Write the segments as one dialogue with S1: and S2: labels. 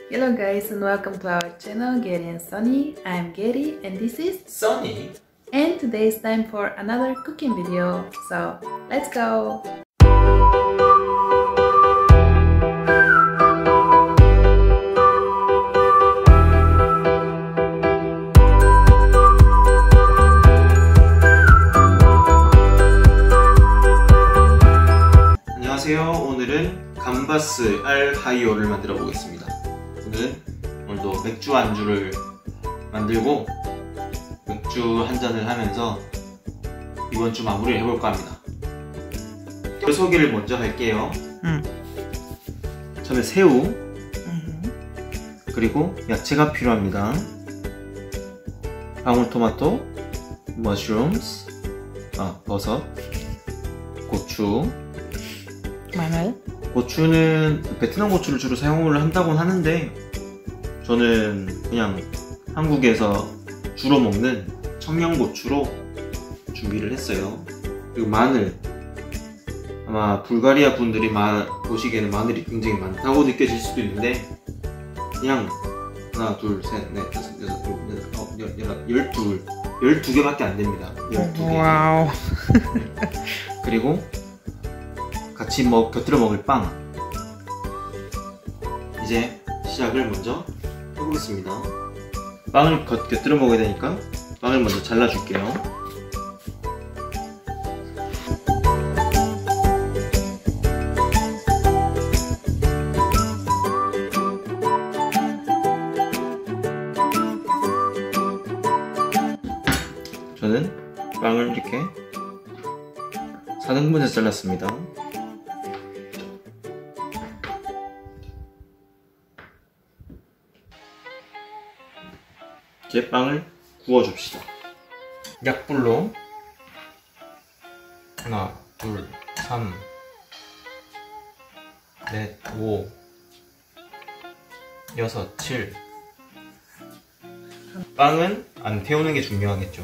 S1: Hello guys and welcome to our channel Gary and Sunny. I am Gary and this is
S2: Sunny.
S1: And today is time for another cooking video. So let's go!
S2: 안녕하세요. 오늘은 감바스 알 하이오를 만들어 보겠습니다. 오늘도 맥주 안주를 만들고 맥주 한 잔을 하면서 이번 주 마무리를 해볼까 합니다. 소개를 먼저 할게요. 처음에 새우, 그리고 야채가 필요합니다. 방울토마토, 머쉬룸스, 버섯, 고추,
S1: 마늘?
S2: 고추는 베트남 고추를 주로 사용을 한다곤 하는데 저는 그냥 한국에서 주로 먹는 청양고추로 준비를 했어요. 그리고 마늘, 아마 불가리아 분들이 보시기에는 마늘이 굉장히 많다고 느껴질 수도 있는데 그냥 하나, 둘, 셋, 넷, 다섯, 여섯, 일곱, 여덟, 12개밖에 안 됩니다. 12개.
S1: 와우.
S2: 그리고 같이 곁들여 먹을 빵. 이제 시작을 먼저 해보겠습니다. 빵을 곁들여 먹어야 되니까 빵을 먼저 잘라줄게요. 저는 빵을 이렇게 4등분해서 잘랐습니다. 이제 빵을 구워줍시다. 약불로 하나, 둘, 3, 넷, 5, 6, 7. 빵은 안 태우는 게 중요하겠죠.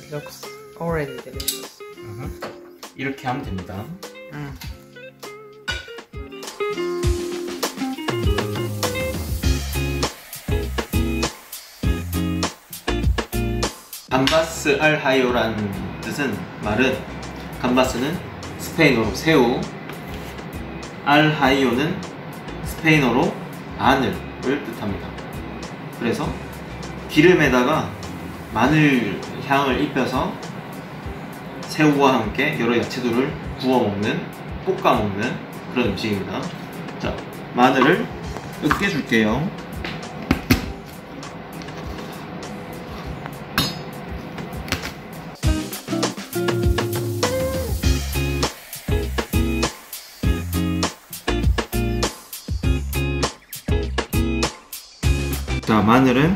S1: Looks already delicious.
S2: 이렇게 하면 됩니다. 감바스 알 하이오라는 말은 감바스는 스페인어로 새우, 알 하이오는 스페인어로 마늘을 뜻합니다. 그래서 기름에다가 마늘 향을 입혀서 새우와 함께 여러 야채들을 구워 먹는, 볶아 먹는 그런 음식입니다. 자, 마늘을 으깨줄게요. 자, 마늘은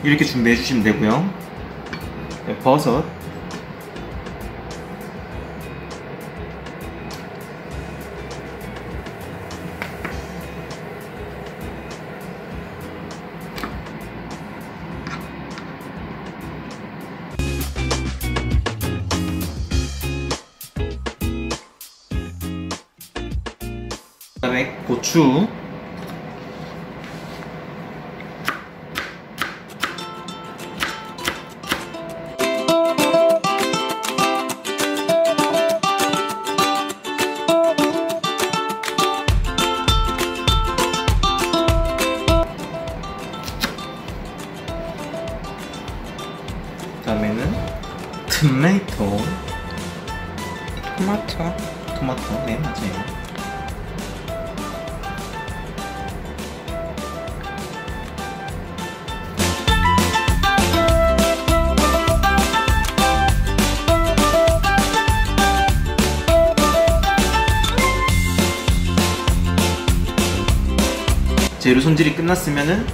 S2: 이렇게 준비해 주시면 되고요. 버섯, 그다음에 고추, 그다음에는 토마토, 네, 맞아요. 재료 손질이 끝났으면은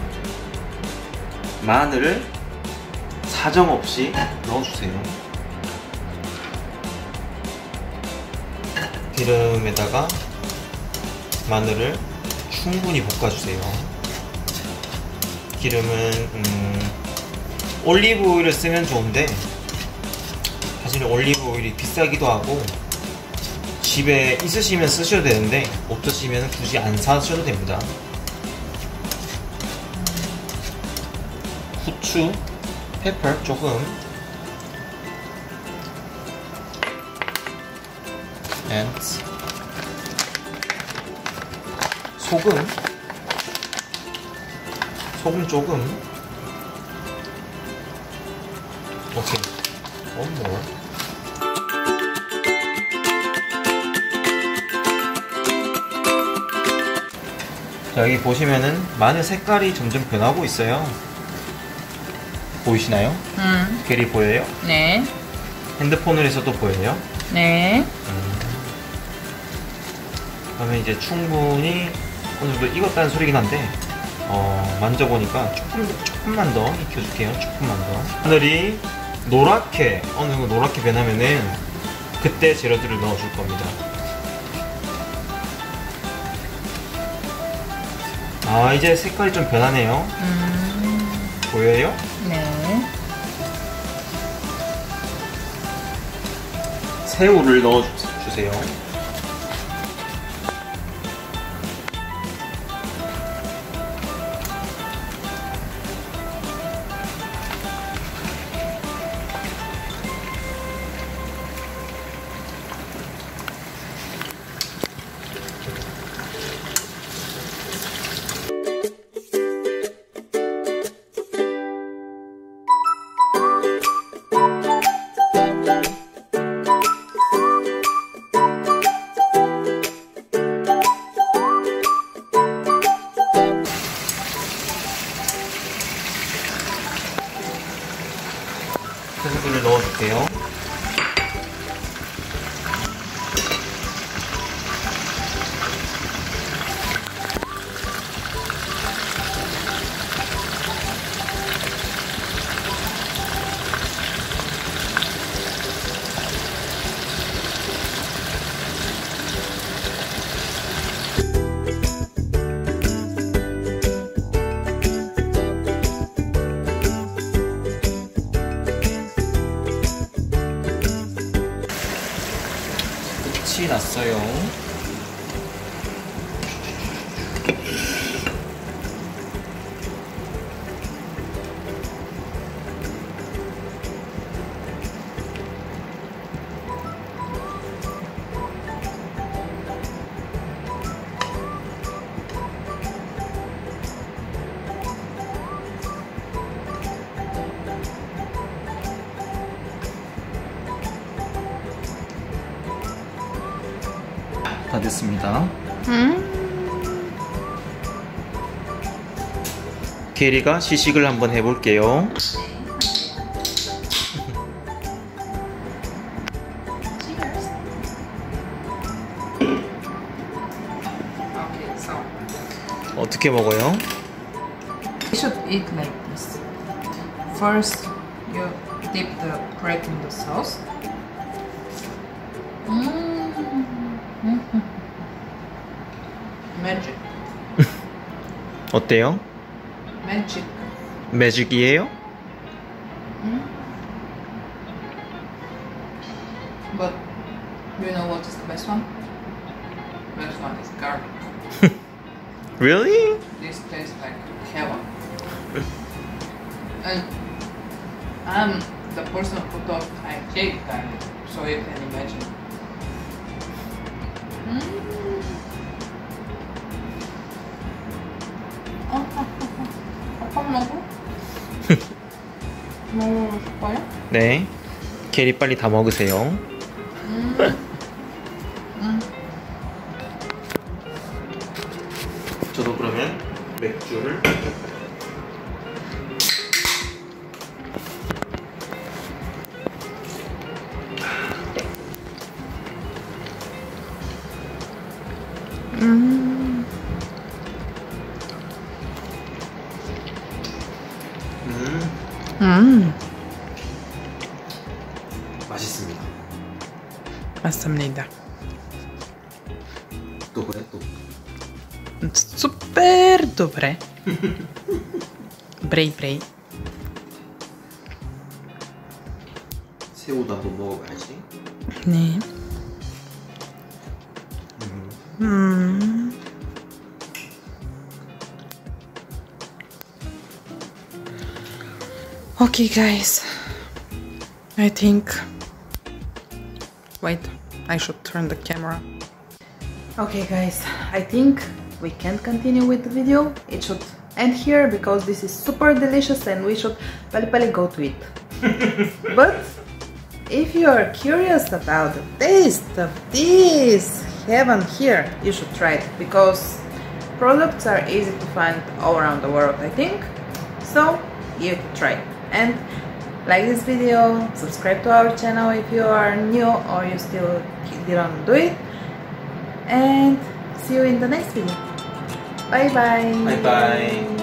S2: 마늘을 사정없이 넣어주세요. 기름에다가 마늘을 충분히 볶아주세요. 기름은 올리브 오일을 쓰면 좋은데 사실 올리브 오일이 비싸기도 하고 집에 있으시면 쓰셔도 되는데 없으시면 굳이 안 사셔도 됩니다. 후추, 페퍼 조금, and 소금 조금. 오케이, one more. 자, 여기 보시면은 마늘 색깔이 점점 변하고 있어요. 보이시나요? 계리 보여요?
S1: 네.
S2: 핸드폰을 해서도 보여요?
S1: 네.
S2: 그러면 이제 충분히 어느 정도 익었다는 소리긴 한데 만져보니까 조금만 더 익혀줄게요. 조금만 더. 하늘이 노랗게 어느 정도 노랗게 변하면은 그때 재료들을 넣어줄 겁니다. 아, 이제 색깔이 좀 변하네요. 보여요?
S1: 네.
S2: 새우를 넣어주세요. 새우를 넣어줄게요. 끝이 났어요. 다 됐습니다. 게리가 시식을 한번 해볼게요.
S1: Okay, so
S2: 어떻게 먹어요?
S1: you should eat like this. First, you dip the bread in the sauce. Magic.
S2: 어때요?
S1: Magic.
S2: 매직이에요?
S1: But you know what is the best one? Best one is garlic.
S2: Really?
S1: This tastes like heaven. And I'm the person who thought I hate garlic, so you can imagine. 아빠 먹어? 먹고 싶어요?
S2: 네. 게리 빨리 다 먹으세요. 저도 그러면 맥주를 맛있습니다.
S1: 맞습니다.
S2: 또 그래 또.
S1: Super dobre. 브레이.
S2: 새우도 한번 먹어봐야지.
S1: 네. Okay, guys. I think. Wait, I should turn the camera. Okay, guys. I think we can't continue with the video. It should end here because this is super delicious and we should pali go to it. But if you are curious about the taste of this heaven here, you should try it because products are easy to find all around the world, I think. So you can try it. And like this video, subscribe to our channel if you are new or you still didn't do it. And see you in the next video. Bye bye.
S2: Bye bye.